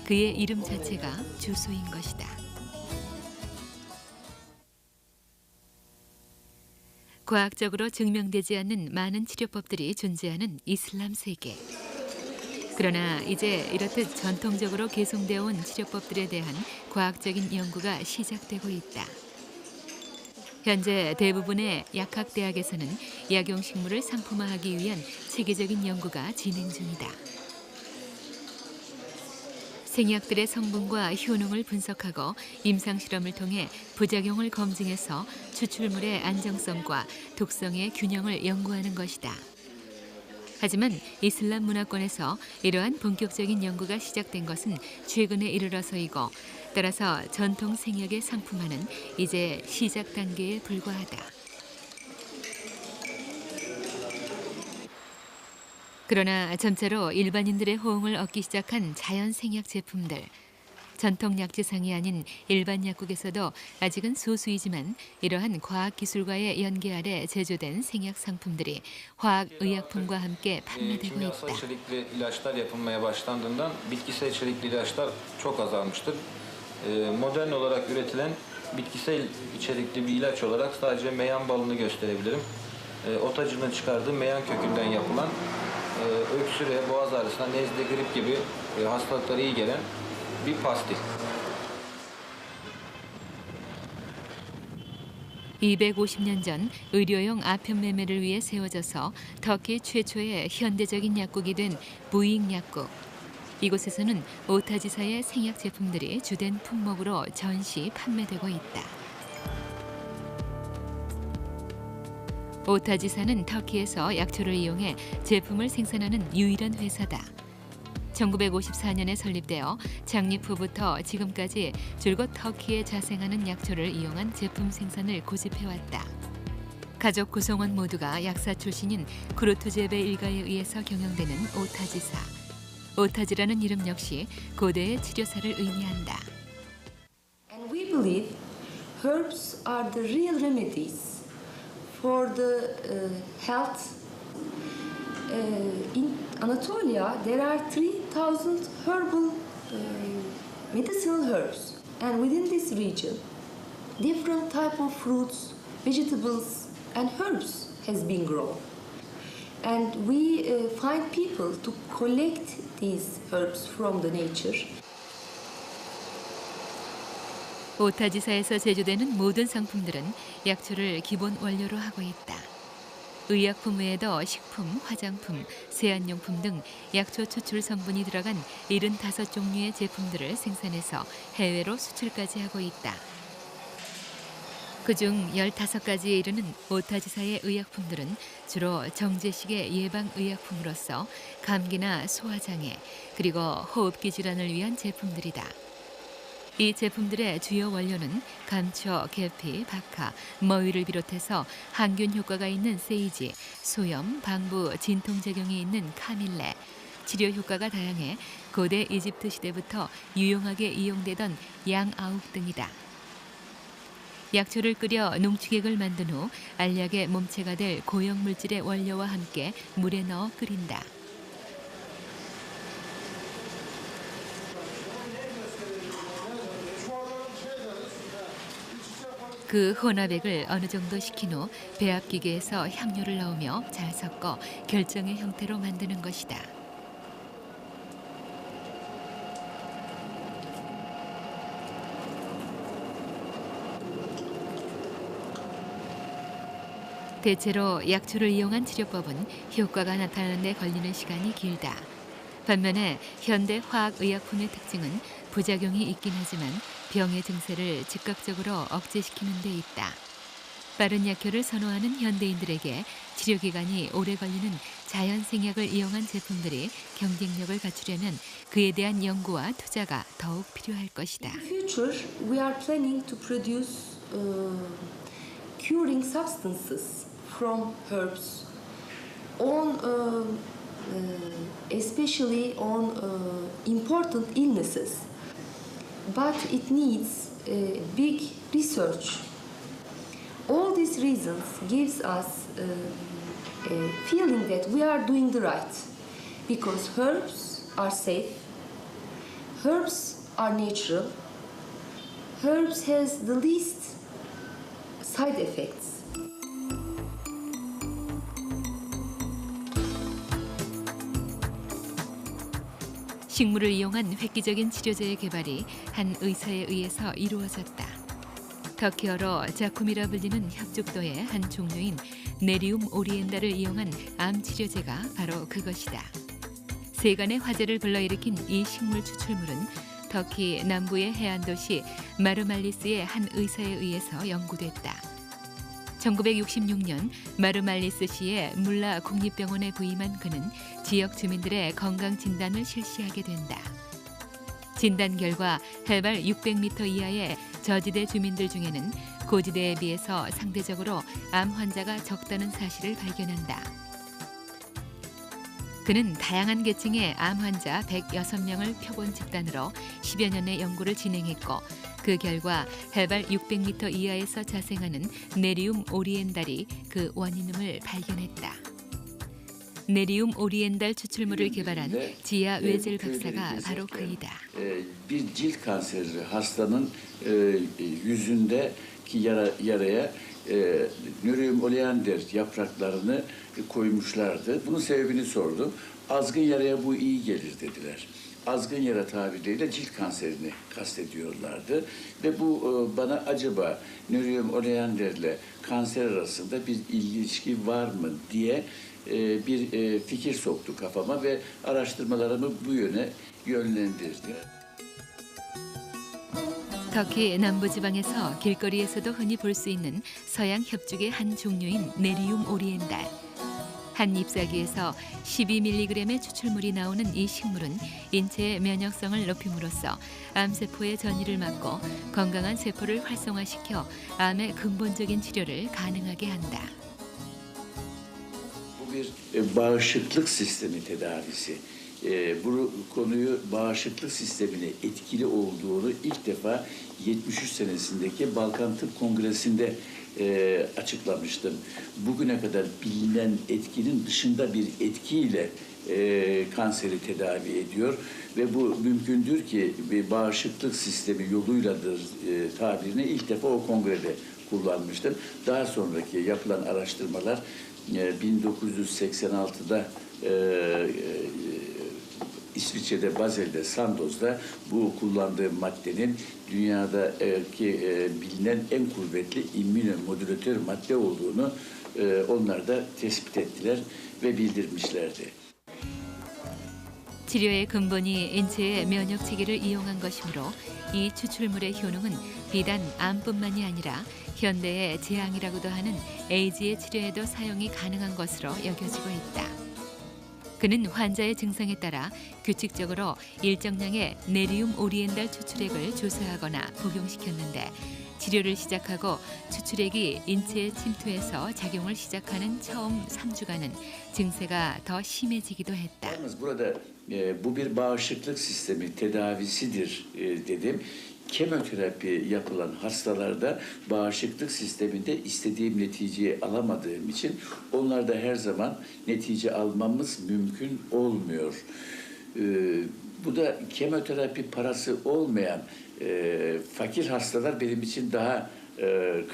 그의 이름 자체가 주소인 것이다. 과학적으로 증명되지 않는 많은 치료법들이 존재하는 이슬람 세계. 그러나 이제 이렇듯 전통적으로 계승되어 온 치료법들에 대한 과학적인 연구가 시작되고 있다. 현재 대부분의 약학대학에서는 약용식물을 상품화하기 위한 체계적인 연구가 진행 중이다. 생약들의 성분과 효능을 분석하고 임상실험을 통해 부작용을 검증해서 추출물의 안정성과 독성의 균형을 연구하는 것이다. 하지만 이슬람 문화권에서 이러한 본격적인 연구가 시작된 것은 최근에 이르러서이고 따라서 전통 생약의 상품화는 이제 시작 단계에 불과하다. 그러나 점차로 일반인들의 호응을 얻기 시작한 자연 생약 제품들. 전통 약재상이 아닌 일반 약국에서도 아직은 소수이지만 이러한 과학기술과의 연계 아래 제조된 생약 상품들이 화학의약품과 함께 판매되고 Kimyasal 있다. içerikli ilaçlar yapılmaya başlandığından bitkisel içerikli ilaçlar çok azalmıştır. Modern olarak üretilen bitkisel içerikli bir ilaç olarak sadece meyan balını gösterebilirim. Otacının çıkardığı meyan kökünden yapılan öksüre, boğaz ağrısına, nezle, grip gibi hastalıklara iyi gelen bir pastil. 250년 전 의료용 아편 매매를 위해 세워져서 터키 최초의 현대적인 약국이 된 부익 약국. 이곳에서는 오타지사의 생약 제품들이 주된 품목으로 전시 판매되고 있다. 오타지사는 터키에서 약초를 이용해 제품을 생산하는 유일한 회사다. 1954년에 설립되어 창립 후부터 지금까지 줄곧 터키에 자생하는 약초를 이용한 제품 생산을 고집해왔다. 가족 구성원 모두가 약사 출신인 쿠르투제베 일가에 의해서 경영되는 오타지사. 오타지라는 이름 역시 고대의 치료사를 의미한다. And we believe herbs are the real remedies for the health. In Anatolia, there are 3,000 herbal medicinal herbs, and within this region, different type of fruits, vegetables, and herbs has been grown. And we find people to collect these herbs from the nature. 오타지사에서 제조되는 모든 상품들은 약초를 기본 원료로 하고 있다. 의약품 외에도 식품, 화장품, 세안용품 등 약초 추출 성분이 들어간 75종류의 제품들을 생산해서 해외로 수출까지 하고 있다. 그중 15가지에 이르는 오타지사의 의약품들은 주로 정제식의 예방의약품으로서 감기나 소화장애, 그리고 호흡기 질환을 위한 제품들이다. 이 제품들의 주요 원료는 감초, 계피, 박하, 머위를 비롯해서 항균 효과가 있는 세이지, 소염, 방부, 진통작용이 있는 카밀레, 치료 효과가 다양해 고대 이집트 시대부터 유용하게 이용되던 양아욱 등이다. 약초를 끓여 농축액을 만든 후 알약의 몸체가 될 고형물질의 원료와 함께 물에 넣어 끓인다. 그 혼합액을 어느 정도 식힌 후 배합기계에서 향료를 넣으며 잘 섞어 결정의 형태로 만드는 것이다. 대체로 약초를 이용한 치료법은 효과가 나타나는 데 걸리는 시간이 길다. 반면에 현대 화학의약품의 특징은 부작용이 있긴 하지만 병의 증세를 즉각적으로 억제시키는 데 있다. 빠른 약효를 선호하는 현대인들에게 치료 기간이 오래 걸리는 자연 생약을 이용한 제품들이 경쟁력을 갖추려면 그에 대한 연구와 투자가 더욱 필요할 것이다. In the future, we are planning to produce curing substances from herbs, especially on important illnesses. But it needs big research. All these reasons gives us a feeling that we are doing the right, because herbs are safe, herbs are natural, herbs has the least side effects. 식물을 이용한 획기적인 치료제의 개발이 한 의사에 의해서 이루어졌다. 터키어로 자쿰이라 불리는 협죽도의 한 종류인 네리움 오리엔달을 이용한 암 치료제가 바로 그것이다. 세간의 화제를 불러일으킨 이 식물 추출물은 터키 남부의 해안 도시 마르말리스의 한 의사에 의해서 연구됐다. 1966년 마르말리스 시의 물라 국립병원에 부임한 그는 지역 주민들의 건강 진단을 실시하게 된다. 진단 결과 해발 600m 이하의 저지대 주민들 중에는 고지대에 비해서 상대적으로 암 환자가 적다는 사실을 발견한다. 그는 다양한 계층의 암 환자 106명을 표본 집단으로 10여 년의 연구를 진행했고 그 결과 해발 600m 이하에서 자생하는 네리움 오리엔달이 그 원인임을 발견했다. 네리움 오리엔달 추출물을 개발한 지아 웨젤 박사가 바로 그이다. Bir cilt kanseri hastanın yüzündeki yaraya Nurium oleander yapraklarını koymuşlardı. Bunun sebebini sordum. Azgın yaraya bu iyi gelir dediler. Azgın yara tabiriyle cilt kanserini kastediyorlardı. Ve bu bana acaba Nurium oleanderle kanser arasında bir ilişki var mı diye bir fikir soktu kafama ve araştırmalarımı bu yöne yönlendirdi. 터키 남부지방에서 길거리에서도 흔히 볼 수 있는 서양 협죽의 한 종류인 네리움 오리엔달. 한 잎사귀에서 12mg의 추출물이 나오는 이 식물은 인체의 면역성을 높임으로써 암세포의 전이를 막고 건강한 세포를 활성화시켜 암의 근본적인 치료를 가능하게 한다. Bu bir bağışıklık sistemi tedavisi. Bu konuyu bağışıklık sistemine etkili olduğunu ilk defa 73 senesindeki Balkan Tıp Kongresi'nde açıklamıştım. Bugüne kadar bilinen etkinin dışında bir etkiyle kanseri tedavi ediyor ve bu mümkündür ki bir bağışıklık sistemi yoluyladır tabirini ilk defa o kongrede kullanmıştım. Daha sonraki yapılan araştırmalar 1986'da İsviçre'de Basel'de Sandoz'da bu kullandığım maddenin dünyadaki bilinen en kuvvetli immünomodülatör madde olduğunu onlar da tespit ettiler ve bildirmişlerdi. 치료의 근본이 인체의 면역 체계를 이용한 것이므로 이 추출물의 효능은 비단 암뿐만이 아니라 현대의 재앙이라고도 하는 에이즈의 치료에도 사용이 가능한 것으로 여겨지고 있다. 그는 환자의 증상에 따라 규칙적으로 일정량의 네리움 오리엔달 추출액을 조사하거나 복용시켰는데 치료를 시작하고 추출액이 인체에 침투해서 작용을 시작하는 처음 3주간은 증세가 더 심해지기도 했다. Burada bu bir bağışıklık sistemi tedavisidir dedim. Kemoterapi yapılan hastalarda bağışıklık sisteminde istediğim neticeyi alamadığım için onlarda her zaman netice almamız mümkün olmuyor. Bu da kemoterapi parası olmayan fakir hastalar benim için daha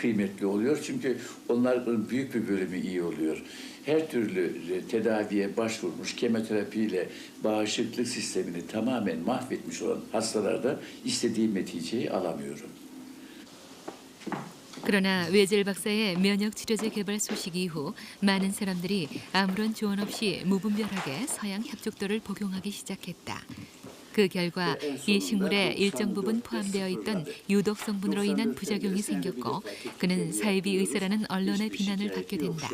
kıymetli oluyor. Çünkü onların büyük bir bölümü iyi oluyor. Her türlü tedaviye başvurmuş, kemoterapiyle bağışıklık sistemini tamamen mahvetmiş olan hastalarda istediğim neticeyi alamıyorum. 그러나 웨젤 박사의 면역 치료제 개발 소식 이후 많은 사람들이 아무런 조언 없이 무분별하게 서양 협죽도를 복용하기 시작했다. 그 결과 이 식물에 일정 부분 포함되어 있던 유독 성분으로 인한 부작용이 생겼고 그는 사이비 의사라는 언론의 비난을 받게 된다.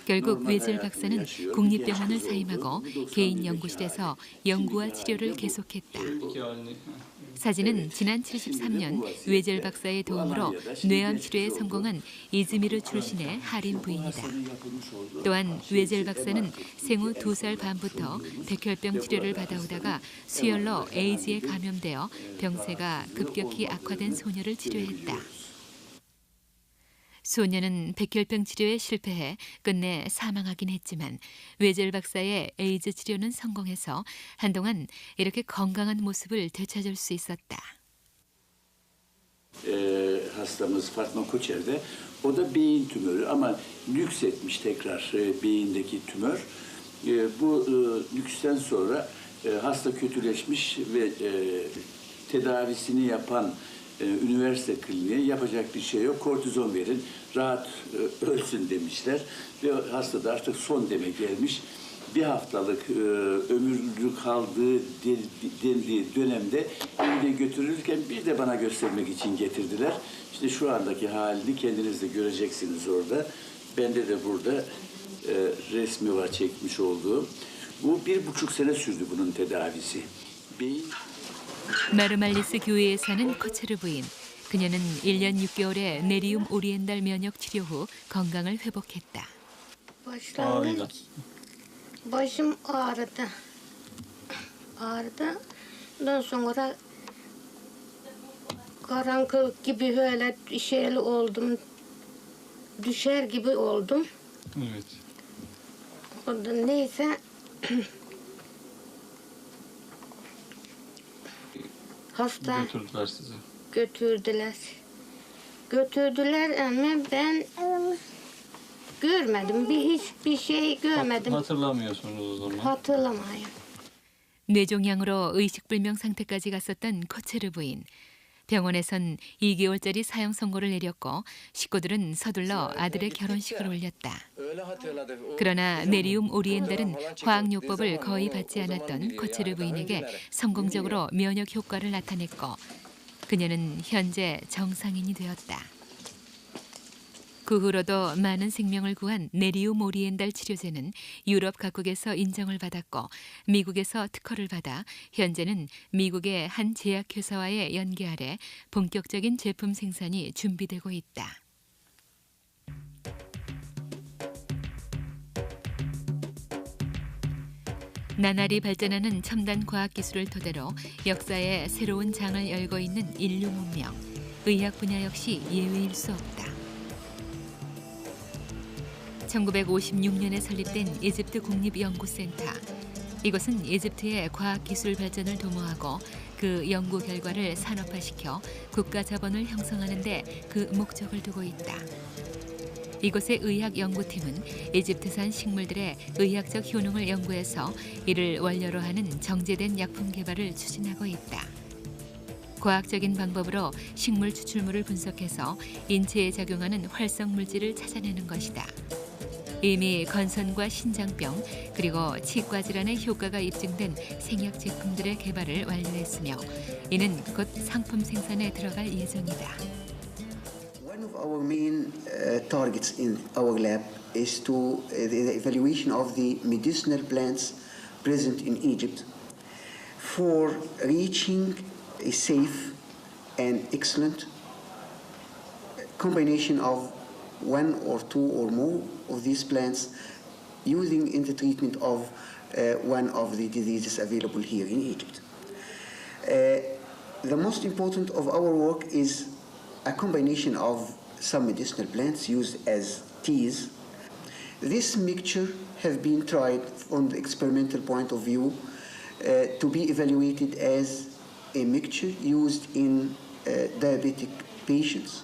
결국 웨젤 박사는 국립병원을 사임하고 개인 연구실에서 연구와 치료를 계속했다. 사진은 지난 73년 웨젤 박사의 도움으로 뇌암 치료에 성공한 이즈미르 출신의 할인 부인이다. 또한 웨젤 박사는 생후 2살 반부터 백혈병 치료를 받아오다가 수혈로 에이즈에 감염되어 병세가 급격히 악화된 소녀를 치료했다. 소녀는 백혈병 치료에 실패해 끝내 사망하긴 했지만 웨젤 박사의 에이즈 치료는 성공해서 한동안 이렇게 kongangan 모습을 되찾을 수 있었다. Hastamız Fatma Koçer'de. O da beyin tümörü ama nüksetmiş tekrar beyindeki tümör. Bu nüksten sonra hasta kötüleşmiş ve tedavisini yapan üniversite kliniğe yapacak bir şey yok. Kortizon verin, rahat ölsün demişler. Ve hasta da artık son deme gelmiş. Bir haftalık ömürlü kaldığı dendiği dönemde evine götürülürken bir de bana göstermek için getirdiler. İşte şu andaki halini kendiniz de göreceksiniz orada. Bende de burada resmi var çekmiş olduğum. Bu 1,5 sene sürdü bunun tedavisi. Beyin 마르말리스 교회에 사는 코체르 부인. 그녀는 1년 6개월의 네리움 오리엔달 면역 치료 후 건강을 회복했다. Başım ağrıdı. Ondan sonra karanlık gibi böyle şeyli oldum. Düşer gibi oldum. Evet. Ondan neyse hasta Götürdüler sizi. Götürdüler ama ben görmedim. Hiçbir şey görmedim. Hatırlamıyorsunuz o zaman. Hatırlamayın. 뇌종양으로 의식불명 상태까지 갔었던 코체르 부인. 병원에선 2개월짜리 사형 선고를 내렸고 식구들은 서둘러 아들의 결혼식을 올렸다. 그러나 네리움 오리엔달은 화학요법을 거의 받지 않았던 코체르 부인에게 성공적으로 면역 효과를 나타냈고 그녀는 현재 정상인이 되었다. 그 후로도 많은 생명을 구한 네리움 오리엔달 치료제는 유럽 각국에서 인정을 받았고 미국에서 특허를 받아 현재는 미국의 한 제약회사와의 연계 아래 본격적인 제품 생산이 준비되고 있다. 나날이 발전하는 첨단 과학기술을 토대로 역사의 새로운 장을 열고 있는 인류 문명. 의학 분야 역시 예외일 수 없다. 1956년에 설립된 이집트 국립연구센터. 이곳은 이집트의 과학기술 발전을 도모하고 그 연구 결과를 산업화시켜 국가 자본을 형성하는 데 그 목적을 두고 있다. 이곳의 의학연구팀은 이집트산 식물들의 의학적 효능을 연구해서 이를 원료로 하는 정제된 약품 개발을 추진하고 있다. 과학적인 방법으로 식물 추출물을 분석해서 인체에 작용하는 활성 물질을 찾아내는 것이다. 이미 건선과 신장병 그리고 치과 질환의 효과가 입증된 생약 제품들의 개발을 완료했으며 이는 곧 상품 생산에 들어갈 예정이다. One of our main targets in our lab is to the evaluation of the medicinal plants present in Egypt for reaching a safe and excellent combination of one or two or more of these plants using in the treatment of one of the diseases available here in Egypt. The most important of our work is a combination of some medicinal plants used as teas. This mixture have been tried from the experimental point of view to be evaluated as a mixture used in diabetic patients.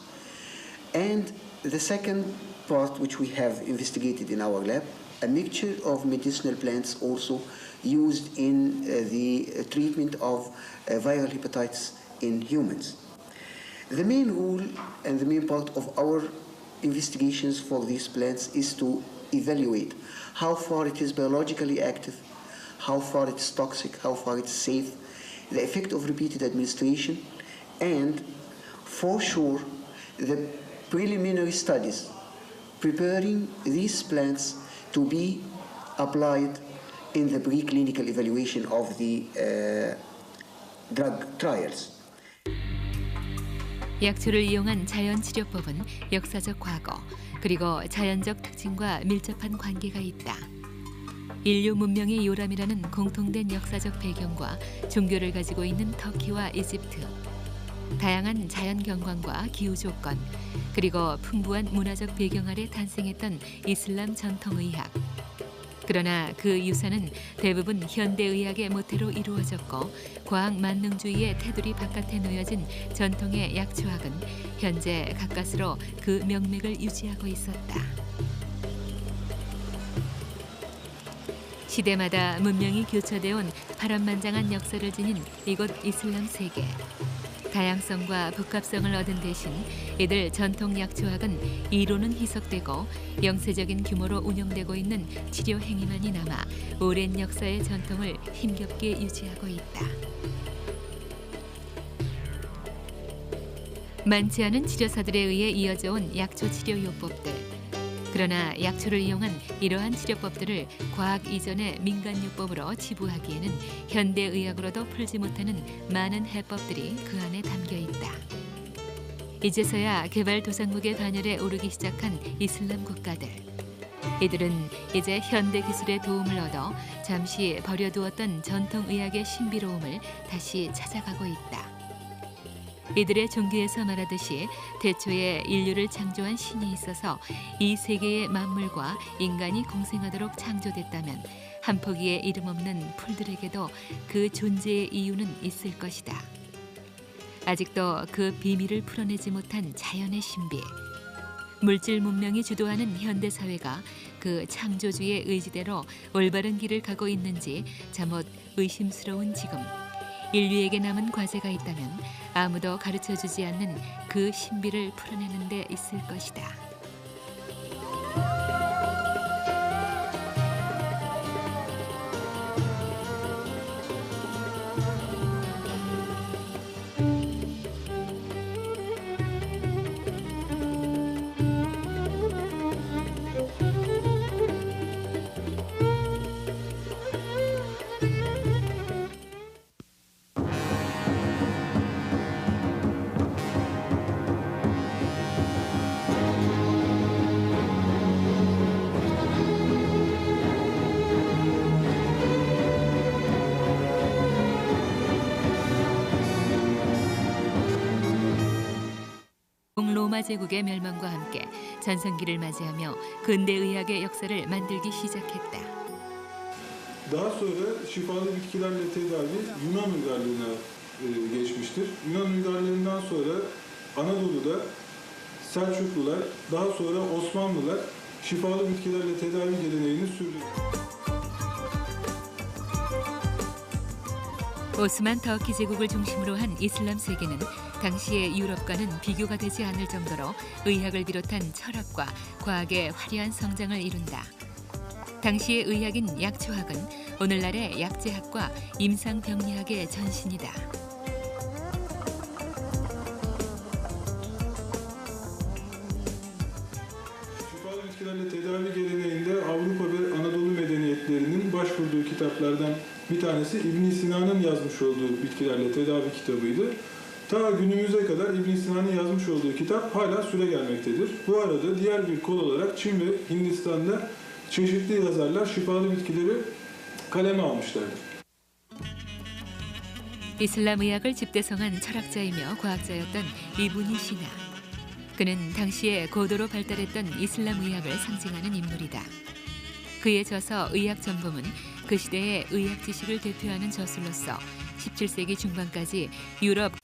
And the second part which we have investigated in our lab, a mixture of medicinal plants also used in the treatment of viral hepatitis in humans. The main rule and the main part of our investigations for these plants is to evaluate how far it is biologically active, how far it's toxic, how far it's safe, the effect of repeated administration, and for sure the preliminary studies preparing these plants to be applied in the preclinical evaluation of the drug trials. 약초를 이용한 자연 치료법은 역사적 과거 그리고 자연적 특징과 밀접한 관계가 있다. 인류 문명의 요람이라는 공통된 역사적 배경과 종교를 가지고 있는 터키와 이집트, 다양한 자연 경관과 기후 조건, 그리고 풍부한 문화적 배경 아래 탄생했던 이슬람 전통의학. 그러나 그 유산은 대부분 현대의학의 모태로 이루어졌고 과학 만능주의의 테두리 바깥에 놓여진 전통의 약초학은 현재 가까스로 그 명맥을 유지하고 있었다. 시대마다 문명이 교차되어 온 파란만장한 역사를 지닌 이곳 이슬람 세계. 다양성과 복합성을 얻은 대신 이들 전통 약초학은 이론은 희석되고 영세적인 규모로 운영되고 있는 치료 행위만이 남아 오랜 역사의 전통을 힘겹게 유지하고 있다. 많지 않은 치료사들에 의해 이어져 온 약초 치료 요법들. 그러나 약초를 이용한 이러한 치료법들을 과학 이전의 민간요법으로 치부하기에는 현대의학으로도 풀지 못하는 많은 해법들이 그 안에 담겨 있다. 이제서야 개발도상국의 반열에 오르기 시작한 이슬람 국가들. 이들은 이제 현대 기술의 도움을 얻어 잠시 버려두었던 전통의학의 신비로움을 다시 찾아가고 있다. 이들의 종교에서 말하듯이 태초에 인류를 창조한 신이 있어서 이 세계의 만물과 인간이 공생하도록 창조됐다면 한 포기의 이름 없는 풀들에게도 그 존재의 이유는 있을 것이다. 아직도 그 비밀을 풀어내지 못한 자연의 신비. 물질 문명이 주도하는 현대 사회가 그 창조주의 의지대로 올바른 길을 가고 있는지 잠옷 의심스러운 지금. 인류에게 남은 과제가 있다면 아무도 가르쳐주지 않는 그 신비를 풀어내는 데 있을 것이다. 로마 제국의 멸망과 함께 전성기를 맞이하며 근대의학의 역사를 만들기 시작했다. Daha sonra şifalı bitkilerle tedavi Yunan uygarlığına geçmiştir. Yunan uygarlığından sonra Anadolu'da Selçuklular, daha sonra Osmanlılar şifalı bitkilerle tedavi geleneğini sürdürdü. 오스만 터키 제국을 중심으로 한 이슬람 세계는 당시의 유럽과는 비교가 되지 않을 정도로 의학을 비롯한 철학과 과학의 화려한 성장을 이룬다. 당시의 의학인 약초학은 오늘날의 약제학과 임상병리학의 전신이다. Şifalı bitkilerle tedavi geleneğinde Avrupa ve Anadolu medeniyetlerinin başvurduğu kitaplardan bir tanesi İbn Sina'nın yazmış olduğu bitkilerle tedavi kitabıydı. Ta günümüze kadar İbn Sina'nın yazmış olduğu kitap hala süre gelmektedir. Bu arada diğer bir kol olarak Çin ve Hindistan'da çeşitli yazarlar şifalı bitkileri kaleme almışlardır. 이슬람 의학을 집대성한 철학자이며 과학자였던 이브니 시나. 그는 당시에 고도로 발달했던 이슬람 의학을 상징하는 인물이다. 그의 저서 의학 전범은 그 시대의 의학 지식을 대표하는 저술로서 17세기 중반까지 유럽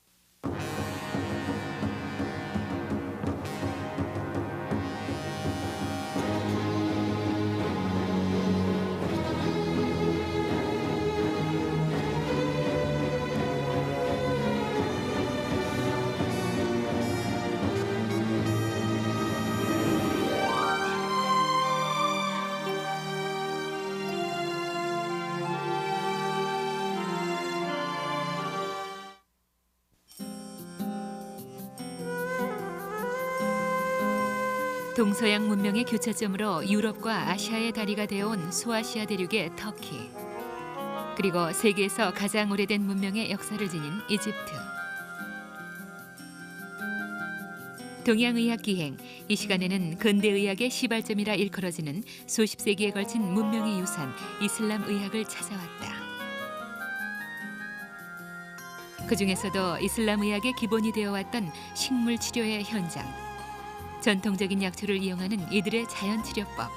동서양 문명의 교차점으로 유럽과 아시아의 다리가 되어온 소아시아 대륙의 터키, 그리고 세계에서 가장 오래된 문명의 역사를 지닌 이집트. 동양의학 기행, 이 시간에는 근대의학의 시발점이라 일컬어지는 수십 세기에 걸친 문명의 유산 이슬람 의학을 찾아왔다. 그 중에서도 이슬람 의학의 기본이 되어왔던 식물 치료의 현장, 전통적인 약초를 이용하는 이들의 자연치료법,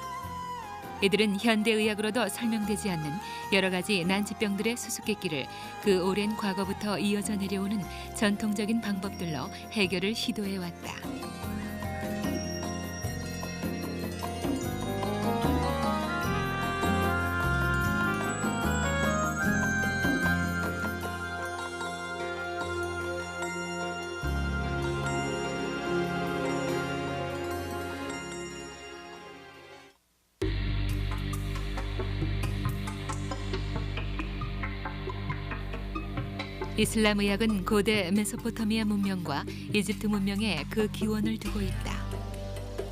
이들은 현대의학으로도 설명되지 않는 여러 가지 난치병들의 수수께끼를 그 오랜 과거부터 이어져 내려오는 전통적인 방법들로 해결을 시도해왔다. 이슬람 의학은 고대 메소포타미아 문명과 이집트 문명에 그 기원을 두고 있다.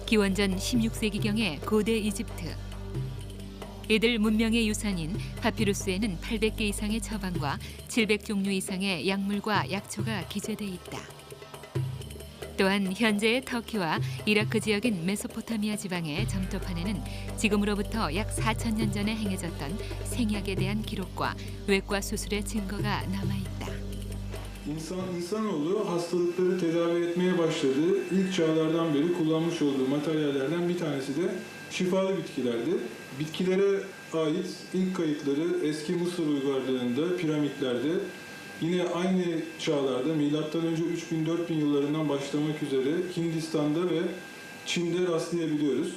기원전 16세기경의 고대 이집트. 이들 문명의 유산인 파피루스에는 800개 이상의 처방과 700종류 이상의 약물과 약초가 기재돼 있다. 또한 현재의 터키와 이라크 지역인 메소포타미아 지방의 점토판에는 지금으로부터 약 4,000년 전에 행해졌던 생약에 대한 기록과 외과 수술의 증거가 남아있다. İnsanoğlu hastalıkları tedavi etmeye başladığı ilk çağlardan beri kullanmış olduğu materyallerden bir tanesi de şifalı bitkilerdi. Bitkilere ait ilk kayıtları eski Mısır uygarlığında, piramitlerde, yine aynı çağlarda milattan önce 3000-4000 yıllarından başlamak üzere Hindistan'da ve Çin'de rastlayabiliyoruz.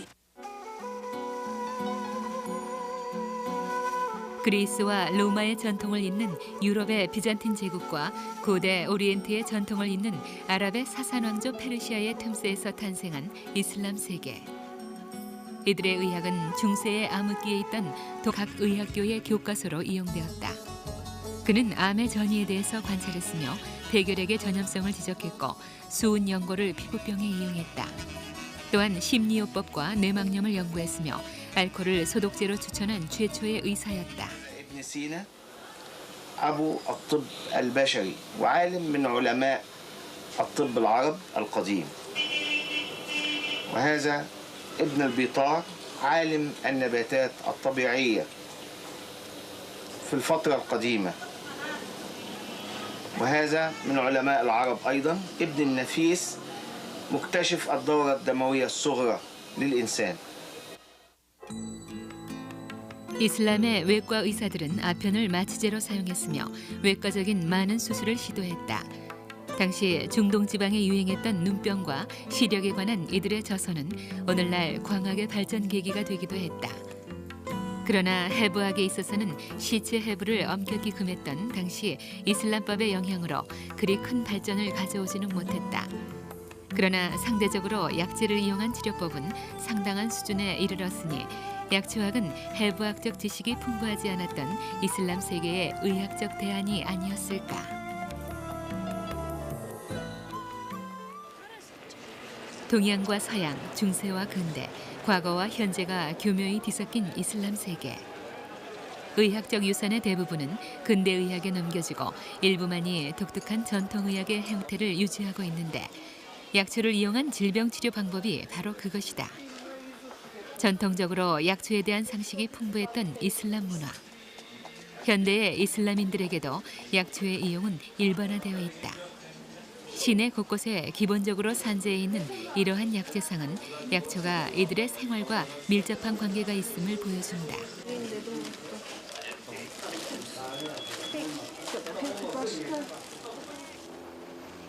그리스와 로마의 전통을 잇는 유럽의 비잔틴 제국과 고대 오리엔트의 전통을 잇는 아랍의 사산 왕조 페르시아의 틈새에서 탄생한 이슬람 세계. 이들의 의학은 중세의 암흑기에 있던 각 의학교의 교과서로 이용되었다. 그는 암의 전이에 대해서 관찰했으며 대결핵의 전염성을 지적했고 수은 연고를 피부병에 이용했다. 또한 심리요법과 뇌막염을 연구했으며 알코올을 소독제로 추천한 최초의 의사였다. ابن سينا أبو الطب البشري وعالم من علماء الطب العرب القديم. وهذا ابن البيطار عالم النباتات الطبيعية في الفترة القديمة. وهذا من علماء العرب أيضا ابن النفيس مكتشف الدورة الدموية الصغرى للإنسان. 이슬람의 외과 의사들은 아편을 마취제로 사용했으며 외과적인 많은 수술을 시도했다. 당시 중동 지방에 유행했던 눈병과 시력에 관한 이들의 저서는 오늘날 광학의 발전 계기가 되기도 했다. 그러나 해부학에 있어서는 시체 해부를 엄격히 금했던 당시 이슬람법의 영향으로 그리 큰 발전을 가져오지는 못했다. 그러나 상대적으로 약재를 이용한 치료법은 상당한 수준에 이르렀으니 약초학은 해부학적 지식이 풍부하지 않았던 이슬람 세계의 의학적 대안이 아니었을까. 동양과 서양, 중세와 근대, 과거와 현재가 교묘히 뒤섞인 이슬람 세계. 의학적 유산의 대부분은 근대 의학에 넘겨지고 일부만이 독특한 전통 의학의 형태를 유지하고 있는데 약초를 이용한 질병 치료 방법이 바로 그것이다. 전통적으로 약초에 대한 상식이 풍부했던 이슬람 문화. 현대의 이슬람인들에게도 약초의 이용은 일반화되어 있다. 시내 곳곳에 기본적으로 산재해 있는 이러한 약재상은 약초가 이들의 생활과 밀접한 관계가 있음을 보여준다.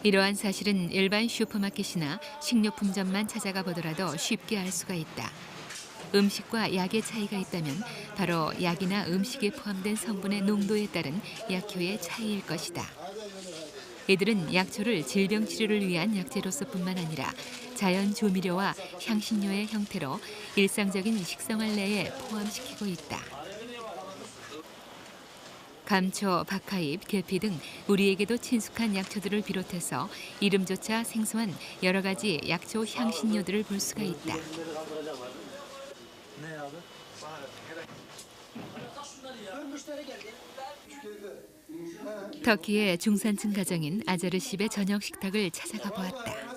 이러한 사실은 일반 슈퍼마켓이나 식료품점만 찾아가 보더라도 쉽게 알 수가 있다. 음식과 약의 차이가 있다면 바로 약이나 음식에 포함된 성분의 농도에 따른 약효의 차이일 것이다. 이들은 약초를 질병 치료를 위한 약재로서뿐만 아니라 자연 조미료와 향신료의 형태로 일상적인 식생활 내에 포함시키고 있다. 감초, 박하잎, 계피 등 우리에게도 친숙한 약초들을 비롯해서 이름조차 생소한 여러 가지 약초 향신료들을 볼 수가 있다. 터키의 중산층 가정인 아자르십의 저녁 식탁을 찾아가 보았다.